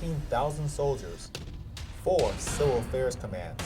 13,000 soldiers, 4 civil affairs commands,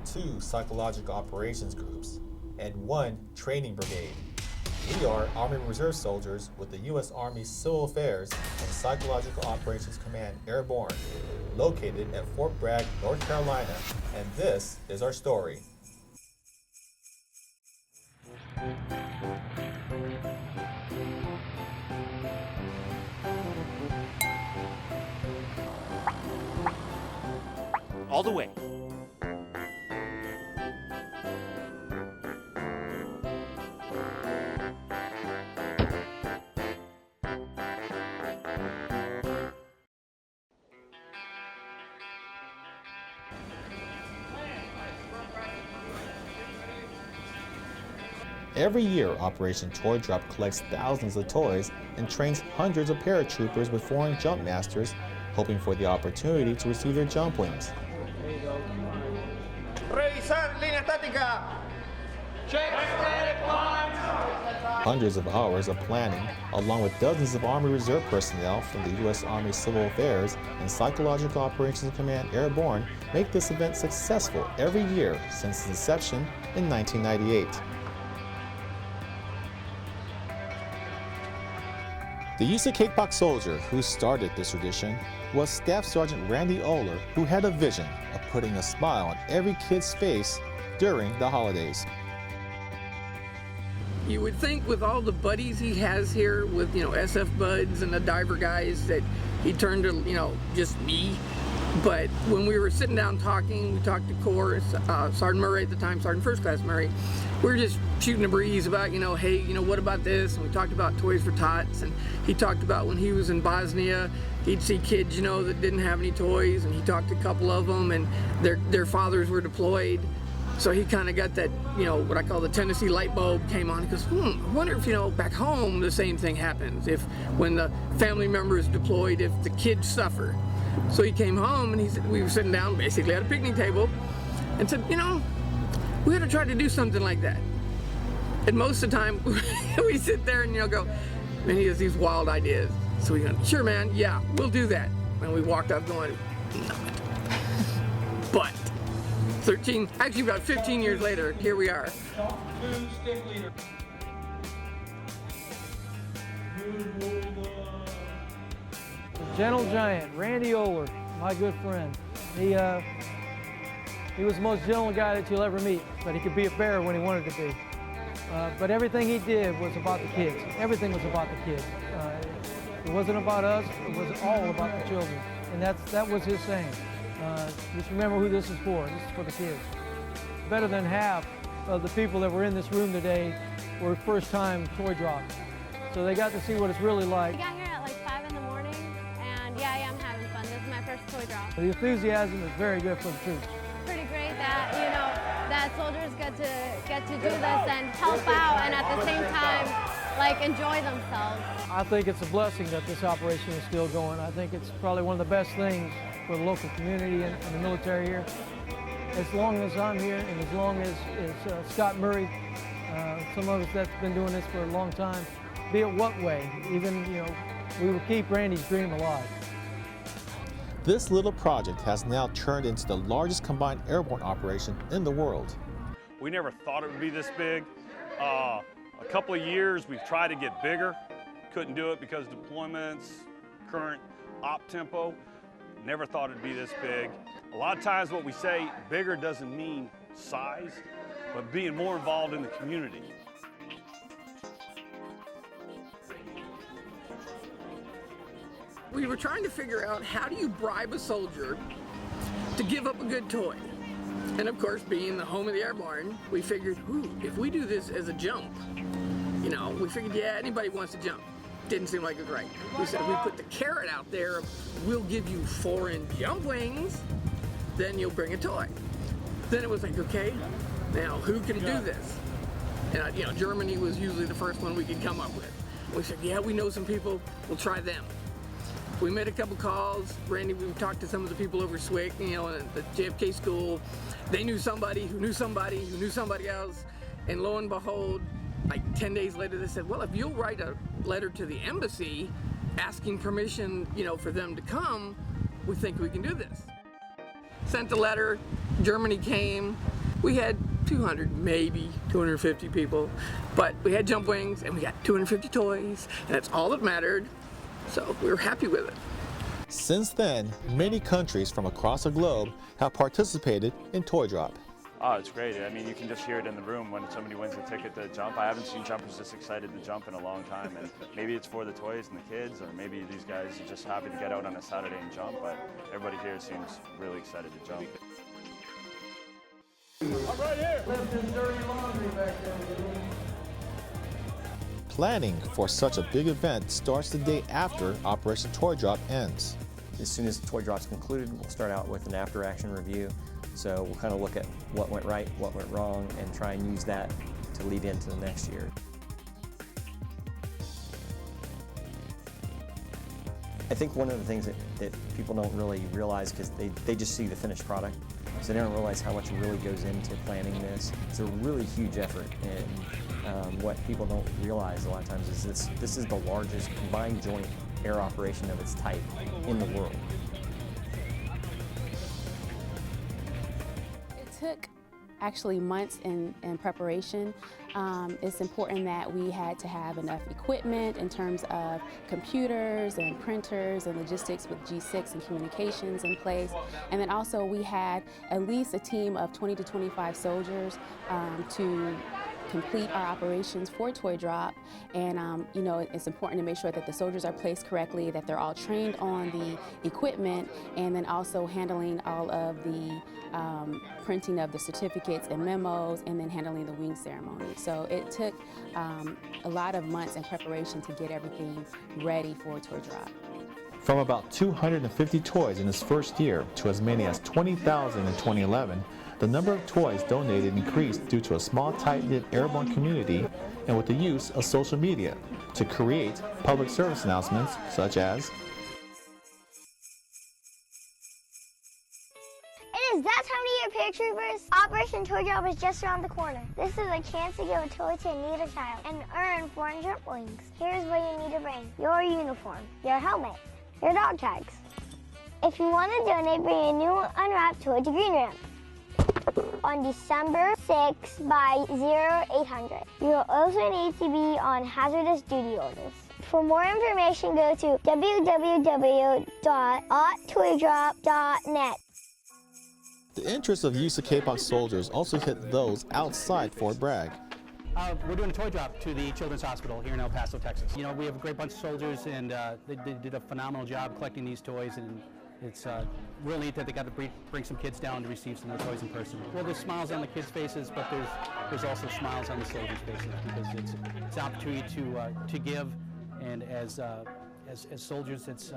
2 psychological operations groups, and 1 training brigade. We are Army Reserve soldiers with the U.S. Army Civil Affairs and Psychological Operations Command Airborne, located at Fort Bragg, North Carolina, and this is our story. All the way. Every year, Operation Toy Drop collects thousands of toys and trains hundreds of paratroopers with foreign jump masters, hoping for the opportunity to receive their jump wings. Revisar línea estática. Check static lines. Hundreds of hours of planning, along with dozens of Army Reserve personnel from the U.S. Army Civil Affairs and Psychological Operations Command Airborne, make this event successful every year since its inception in 1998. The USACAPOC soldier who started this tradition was Staff Sergeant Randy Oler, who had a vision of putting a smile on every kid's face during the holidays. You would think with all the buddies he has here with, SF buds and the diver guys that he'd turn to, just me. But when we were sitting down talking, we talked to Corps, Sergeant Murray at the time, Sergeant First Class Murray, we were just shooting a breeze about, hey, what about this? And we talked about Toys for Tots, and he talked about when he was in Bosnia, he'd see kids, that didn't have any toys, and he talked to a couple of them, and their fathers were deployed. So he kind of got that, what I call the Tennessee light bulb came on. He goes, I wonder if, back home the same thing happens. If when the family member is deployed, if the kids suffer. So he came home and we were sitting down basically at a picnic table and said, we ought to try to do something like that. And most of the time we sit there and go, man, he has these wild ideas. So we go, sure man, yeah, we'll do that. And we walked up going, no. But about 15 years later, here we are. The gentle giant, Randy Oler, my good friend. He was the most gentle guy that you'll ever meet, but he could be a bear when he wanted to be. But everything he did was about the kids. Everything was about the kids. It wasn't about us, it was all about the children. And that was his saying. Just remember who this is for. This is for the kids. Better than half of the people that were in this room today were first-time toy drops. So they got to see what it's really like. We got here at like 5 in the morning, and yeah, I'm having fun. This is my first toy drop. The enthusiasm is very good for the troops. Pretty great that, that soldiers get to do this and help out and at the same time, enjoy themselves. I think it's a blessing that this operation is still going. I think it's probably one of the best things for the local community and the military here. As long as I'm here and as long as Scott Murray, some of us that's been doing this for a long time, be it what way, even, we will keep Randy's dream alive. This little project has now turned into the largest combined airborne operation in the world. We never thought it would be this big. A couple of years we've tried to get bigger. Couldn't do it because deployments, current op tempo. Never thought it'd be this big. A lot of times what we say, bigger doesn't mean size, but being more involved in the community. We were trying to figure out how do you bribe a soldier to give up a good toy. And of course, being the home of the Airborne, we figured, if we do this as a jump, we figured, yeah, anybody wants to jump. Didn't seem like it was right. We said, if we put the carrot out there, we'll give you foreign jump wings, then you'll bring a toy. Then it was like, okay, now who can do this? And Germany was usually the first one we could come up with. We said, yeah, we know some people, we'll try them. We made a couple calls. Randy, we talked to some of the people over SWIC, at the JFK school. They knew somebody who knew somebody who knew somebody else. And lo and behold, 10 days later, they said, well, if you'll write a letter to the embassy asking permission, for them to come, we think we can do this. Sent a letter, Germany came. We had 200, maybe 250 people, but we had jump wings and we got 250 toys, and that's all that mattered. So we were happy with it. Since then, many countries from across the globe have participated in Toy Drop. Oh, it's great. I mean, you can just hear it in the room when somebody wins a ticket to jump. I haven't seen jumpers this excited to jump in a long time, and maybe it's for the toys and the kids, or maybe these guys are just happy to get out on a Saturday and jump, but everybody here seems really excited to jump. I'm right here. Planning for such a big event starts the day after Operation Toy Drop ends. As soon as Toy Drop's concluded, we'll start out with an after-action review. So we'll kind of look at what went right, what went wrong, and try and use that to lead into the next year. I think one of the things that people don't really realize, because they just see the finished product, so they don't realize how much really goes into planning this. It's a really huge effort, and what people don't realize a lot of times is this is the largest combined joint air operation of its type in the world. It took actually months in preparation. It's important that we had to have enough equipment in terms of computers and printers and logistics with G6 and communications in place. And then also we had at least a team of 20 to 25 soldiers to complete our operations for Toy Drop. And you know, it's important to make sure that the soldiers are placed correctly, that they're all trained on the equipment, and then also handling all of the printing of the certificates and memos, and then handling the wing ceremony. So it took a lot of months in preparation to get everything ready for Toy Drop. From about 250 toys in its first year to as many as 20,000 in 2011, the number of toys donated increased due to a small, tight-knit Airborne community and with the use of social media to create public service announcements such as, It is that time of year, paratroopers. Operation Toy Drop is just around the corner. This is a chance to give a toy to a needy child and earn 400 wings. Here's what you need to bring: your uniform, your helmet, your dog tags. If you want to donate, bring a new unwrapped toy to Green Ramp on December 6 by 0800. You will also need to be on hazardous duty orders. For more information, go to www.toydrop.net. the interest of USACAPOC soldiers also hit those outside Fort Bragg. We're doing a toy drop to the Children's Hospital here in El Paso, Texas. You know, we have a great bunch of soldiers, and they did a phenomenal job collecting these toys, and it's really neat that they got to bring some kids down to receive some of the toys in person. Well, there's smiles on the kids' faces, but there's also smiles on the soldiers' faces, because it's an opportunity to give, and as soldiers, it's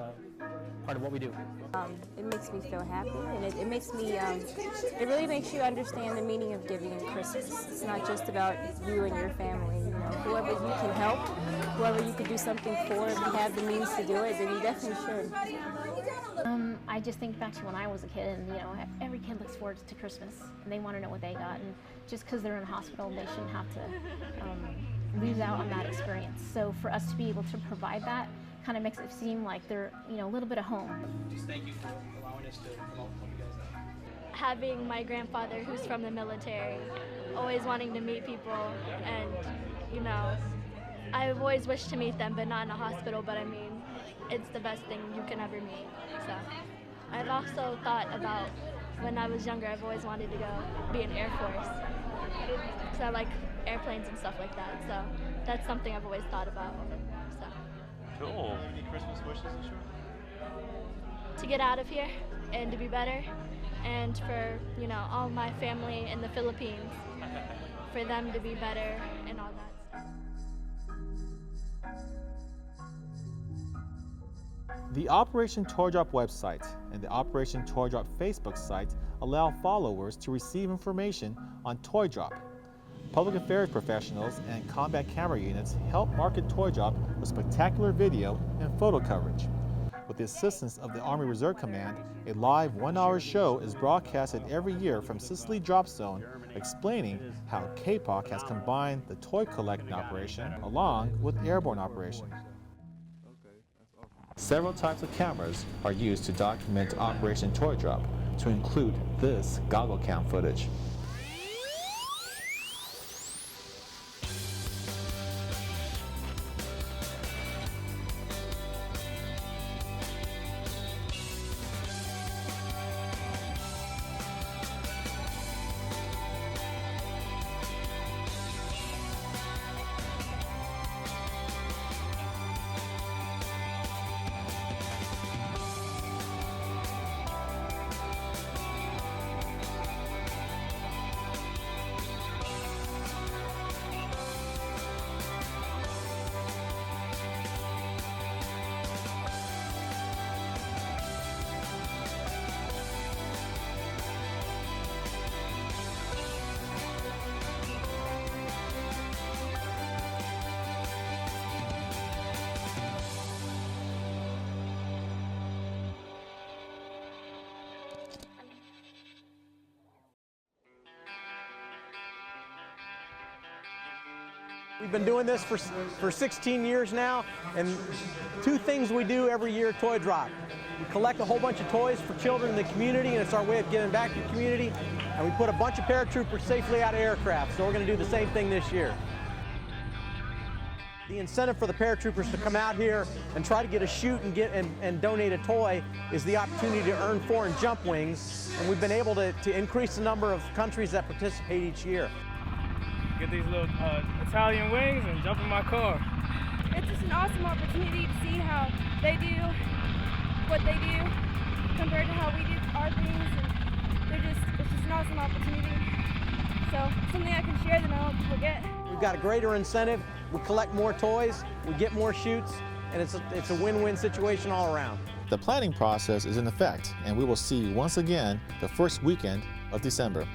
part of what we do. It makes me feel happy, and it makes me, it really makes you understand the meaning of giving in Christmas. It's not just about you and your family, you know. Whoever you can help, whoever you could do something for, if you have the means to do it, then you definitely should. I just think back to when I was a kid, and you know, every kid looks forward to Christmas, and they want to know what they got, and just because they're in a hospital, they shouldn't have to lose out on that experience. So for us to be able to provide that kind of makes it seem like they're, you know, a little bit of home. Just thank you for allowing us to help you guys out. Having my grandfather who's from the military, always wanting to meet people, and you know, I've always wished to meet them, but not in a hospital, but I mean, it's the best thing you can ever meet. So I've also thought about, when I was younger, I've always wanted to go be in Air Force, because I like airplanes and stuff like that, so that's something I've always thought about. So. Cool. Any Christmas wishes this year? To get out of here and to be better, and for, you know, all my family in the Philippines, for them to be better and all that stuff. The Operation Toy Drop website and the Operation Toy Drop Facebook site allow followers to receive information on Toy Drop. Public affairs professionals and combat camera units help market Toy Drop with spectacular video and photo coverage. With the assistance of the Army Reserve Command, a live one-hour show is broadcasted every year from Sicily Drop Zone, explaining how CAPOC has combined the toy collecting operation along with airborne operations. Okay, that's awesome. Several types of cameras are used to document Operation Toy Drop, to include this goggle cam footage. We've been doing this for 16 years now, and two things we do every year at Toy Drop. We collect a whole bunch of toys for children in the community, and it's our way of giving back to the community, and we put a bunch of paratroopers safely out of aircraft, so we're going to do the same thing this year. The incentive for the paratroopers to come out here and try to get a shoot and donate a toy is the opportunity to earn foreign jump wings, and we've been able to increase the number of countries that participate each year. Get these little Italian wings and jump in my car. It's just an awesome opportunity to see how they do what they do compared to how we do our things, and it's just an awesome opportunity. So something I can share that I don't forget. We've got a greater incentive. We collect more toys, we get more shoots, and it's a win-win situation all around. The planning process is in effect, and we will see you once again the first weekend of December.